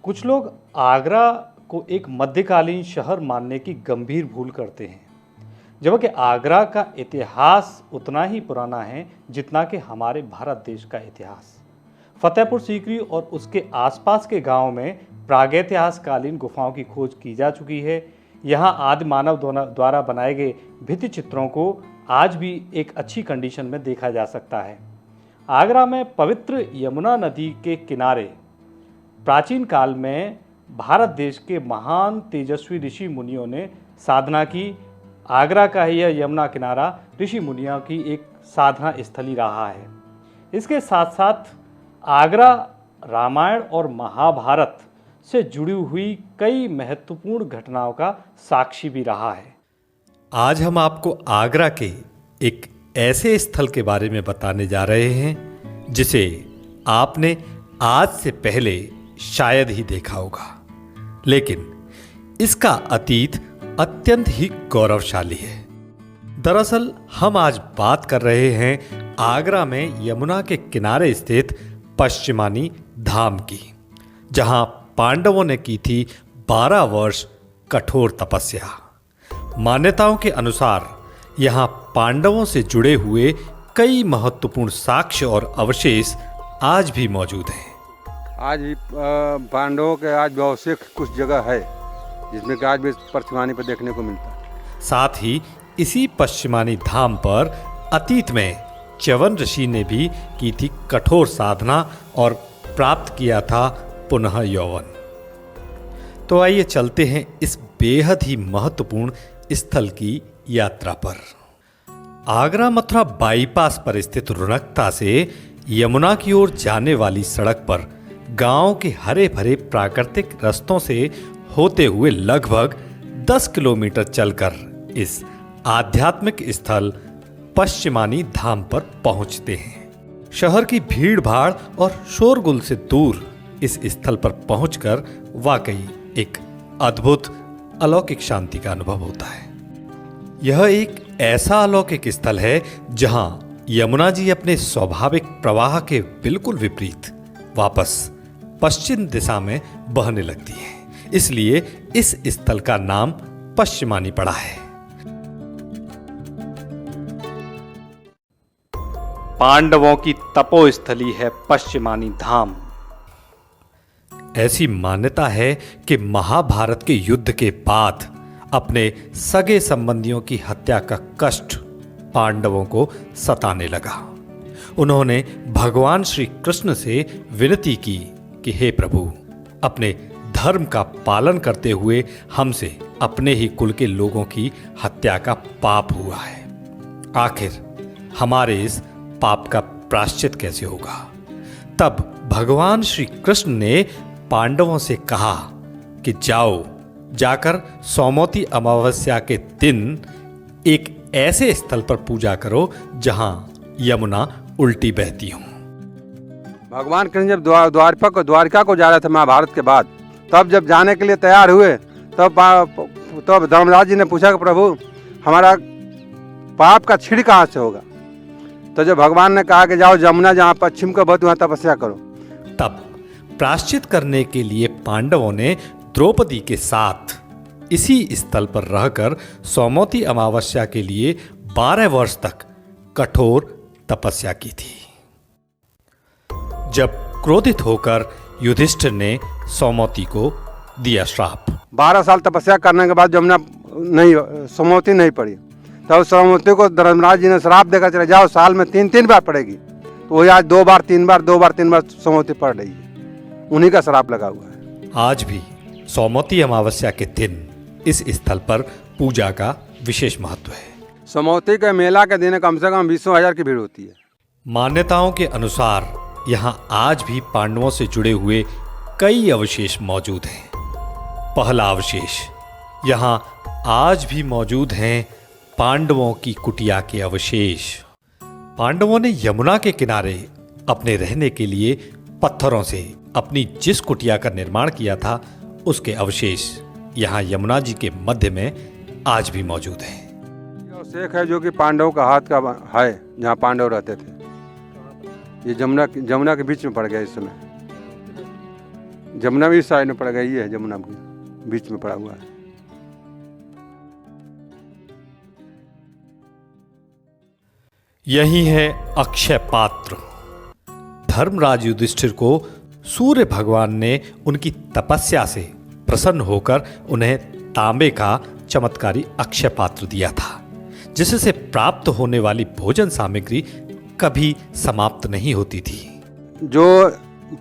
कुछ लोग आगरा को एक मध्यकालीन शहर मानने की गंभीर भूल करते हैं, जबकि आगरा का इतिहास उतना ही पुराना है जितना कि हमारे भारत देश का इतिहास। फतेहपुर सीकरी और उसके आसपास के गांव में प्रागैतिहासिककालीन गुफाओं की खोज की जा चुकी है। यहाँ आदि मानव द्वारा बनाए गए भित्ति चित्रों को आज भी एक अच्छी कंडीशन में देखा जा सकता है। आगरा में पवित्र यमुना नदी के किनारे प्राचीन काल में भारत देश के महान तेजस्वी ऋषि मुनियों ने साधना की। आगरा का ही यह यमुना किनारा ऋषि मुनियों की एक साधना स्थली रहा है। इसके साथ साथ आगरा रामायण और महाभारत से जुड़ी हुई कई महत्वपूर्ण घटनाओं का साक्षी भी रहा है। आज हम आपको आगरा के एक ऐसे स्थल के बारे में बताने जा रहे हैं जिसे आपने आज से पहले शायद ही देखा होगा, लेकिन इसका अतीत अत्यंत ही गौरवशाली है। दरअसल हम आज बात कर रहे हैं आगरा में यमुना के किनारे स्थित पश्चिमानी धाम की, जहां पांडवों ने की थी 12 वर्ष कठोर तपस्या। मान्यताओं के अनुसार यहां पांडवों से जुड़े हुए कई महत्वपूर्ण साक्ष्य और अवशेष आज भी मौजूद हैं। आज भी पांडवों के आज व्यवसायिक कुछ जगह है जिसमें कि आज भी पश्चिमानी पर देखने को मिलता है। साथ ही इसी पश्चिमानी धाम पर अतीत में च्यवन ऋषि ने भी की थी कठोर साधना और प्राप्त किया था पुनः यौवन। तो आइए चलते हैं इस बेहद ही महत्वपूर्ण स्थल की यात्रा पर। आगरा मथुरा बाईपास पर स्थित रुणकता से यमुना की ओर जाने वाली सड़क पर गांव के हरे भरे प्राकृतिक रास्तों से होते हुए लगभग 10 किलोमीटर चलकर इस आध्यात्मिक स्थल पश्चिमानी धाम पर पहुंचते हैं। शहर की भीड़ भाड़ और शोरगुल से दूर इस स्थल पर पहुंचकर वाकई एक अद्भुत अलौकिक शांति का अनुभव होता है। यह एक ऐसा अलौकिक स्थल है जहां यमुना जी अपने स्वाभाविक प्रवाह के बिल्कुल विपरीत वापस पश्चिम दिशा में बहने लगती है, इसलिए इस स्थल का नाम पश्चिमानी पड़ा है। पांडवों की तपोस्थली है पश्चिमानी धाम। ऐसी मान्यता है कि महाभारत के युद्ध के बाद अपने सगे संबंधियों की हत्या का कष्ट पांडवों को सताने लगा। उन्होंने भगवान श्री कृष्ण से विनती की कि हे प्रभु, अपने धर्म का पालन करते हुए हमसे अपने ही कुल के लोगों की हत्या का पाप हुआ है। आखिर हमारे इस पाप का प्रायश्चित कैसे होगा? तब भगवान श्री कृष्ण ने पांडवों से कहा कि जाकर सौमोती अमावस्या के दिन एक ऐसे स्थल पर पूजा करो जहां यमुना उल्टी बहती हो। भगवान कृष्ण जब द्वारिका को जा रहे थे महाभारत के बाद, तब जब जाने के लिए तैयार हुए तब धर्मराज जी ने पूछा कि प्रभु, हमारा पाप का छिड़ कहाँ से होगा? तो जब भगवान ने कहा कि जाओ यमुना जहाँ पश्चिम को बहती वहाँ तपस्या करो। तब प्रायश्चित करने के लिए पांडवों ने द्रौपदी के साथ इसी स्थल पर रहकर सौमोती अमावस्या के लिए 12 वर्ष तक कठोर तपस्या की थी। जब क्रोधित होकर युधिष्ठिर ने सौमोती को दिया श्राप। 12 साल तपस्या करने के बाद यमुना सौमोती नहीं पड़ी, तब सौमोती को धर्मराज जी ने श्राप देकर चले जाओ, साल में 3 बार पड़ेगी। तो वही आज 2 बार 3 बार सौमोती पड़ रही है। उन्हीं का श्राप लगा हुआ है। आज भी सौमोती अमावस्या के दिन इस स्थल पर पूजा का विशेष महत्व है। सौमोती के मेला के दिन कम से कम 20,000 की भीड़ होती है। मान्यताओं के अनुसार यहाँ आज भी पांडवों से जुड़े हुए कई अवशेष मौजूद हैं। पहला अवशेष, यहाँ आज भी मौजूद हैं पांडवों की कुटिया के अवशेष। पांडवों ने यमुना के किनारे अपने रहने के लिए पत्थरों से अपनी जिस कुटिया का निर्माण किया था, उसके अवशेष यहाँ यमुना जी के मध्य में आज भी मौजूद है। शेख है जो कि पांडवों का हाथ का है, जहाँ पांडव रहते थे। ये जमुना के बीच में पड़ गया इस समय। जमुना भी इस साइड में पड़ गई है, जमुना के बीच में पड़ा हुआ है। यही है अक्षय पात्र। धर्मराज युधिष्ठिर को सूर्य भगवान ने उनकी तपस्या से प्रसन्न होकर उन्हें तांबे का चमत्कारी अक्षय पात्र दिया था, जिससे प्राप्त होने वाली भोजन सामग्री कभी समाप्त नहीं होती थी। जो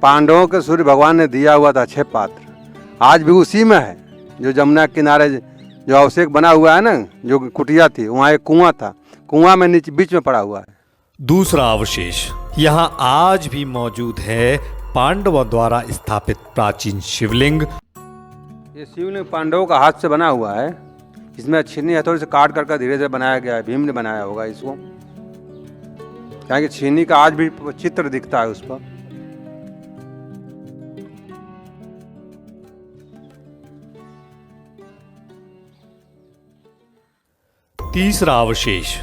पांडवों के सूर्य भगवान ने दिया हुआ था अक्षय पात्र, आज भी उसी में है। जो जमुना के किनारे जो अवशेष बना हुआ है ना, जो कुटिया थी, वहाँ एक कुआं था, कुआं में नीचे बीच में पड़ा हुआ है। दूसरा अवशेष यहाँ आज भी मौजूद है, पांडवों द्वारा स्थापित प्राचीन शिवलिंग। ये शिवलिंग पांडवों का हाथ से बना हुआ है। इसमें छीनी हथौड़ी से काट कर धीरे धीरे बनाया गया है। भीम ने बनाया होगा इसको, क्योंकि छीनी का आज भी चित्र दिखता है उस पर। तीसरा अवशेष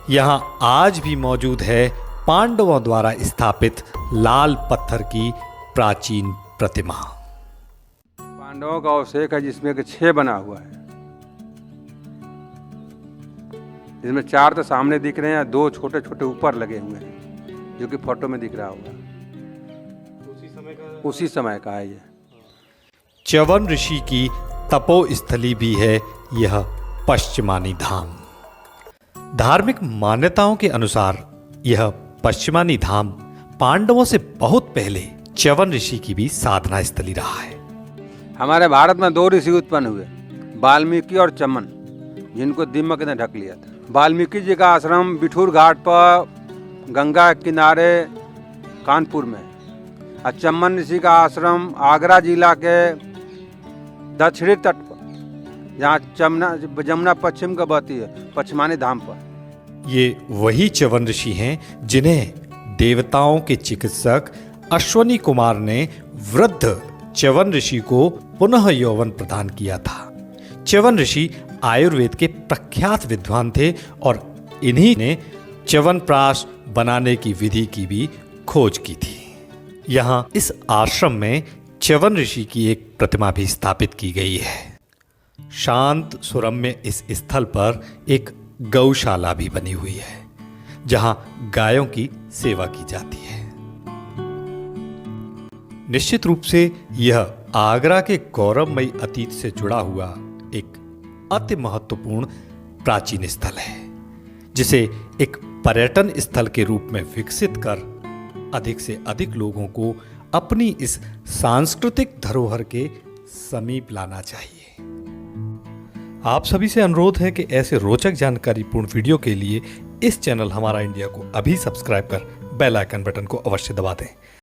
यहाँ आज भी मौजूद है, पांडवों द्वारा स्थापित लाल पत्थर की प्राचीन प्रतिमा। पांडवों का अवशेष है जिसमें कि 6 बना हुआ है। इसमें 4 तो सामने दिख रहे हैं, 2 छोटे छोटे ऊपर लगे हुए हैं, जो कि फोटो में दिख रहा होगा। उसी समय का है ये। च्यवन ऋषि की तपोस्थली भी है यह पश्चिमानी धाम। धार्मिक मान्यताओं के अनुसार यह पश्चिमानी धाम पांडवों से बहुत पहले च्यवन ऋषि की भी साधना स्थली रहा है। हमारे भारत में 2 ऋषि उत्पन्न हुए, वाल्मीकि और चमन, जिनको दीमक ने ढक लिया था। वाल्मीकि जी का आश्रम बिठूर घाट पर गंगा के किनारे कानपुर में, और चमन ऋषि का आश्रम आगरा जिला के दक्षिणी तट पर, जहाँ जमुना पश्चिम का बहती है, पश्चिमानी धाम पर। ये वही च्यवन ऋषि हैं जिन्हें देवताओं के चिकित्सक अश्वनी कुमार ने वृद्ध च्यवन ऋषि को पुनः यौवन प्रदान किया था। च्यवन ऋषि आयुर्वेद के प्रख्यात विद्वान थे और इन्हीं ने च्यवनप्राश बनाने की विधि की भी खोज की थी। यहाँ इस आश्रम में च्यवन ऋषि की एक प्रतिमा भी स्थापित की गई है। शांत सुरम्य इस स्थल पर एक गौशाला भी बनी हुई है, जहां गायों की सेवा की जाती है। निश्चित रूप से यह आगरा के गौरवमयी अतीत से जुड़ा हुआ एक अति महत्वपूर्ण प्राचीन स्थल है, जिसे एक पर्यटन स्थल के रूप में विकसित कर अधिक से अधिक लोगों को अपनी इस सांस्कृतिक धरोहर के समीप लाना चाहिए। आप सभी से अनुरोध है कि ऐसे रोचक जानकारीपूर्ण वीडियो के लिए इस चैनल हमारा इंडिया को अभी सब्सक्राइब कर बेल आइकन बटन को अवश्य दबा दें।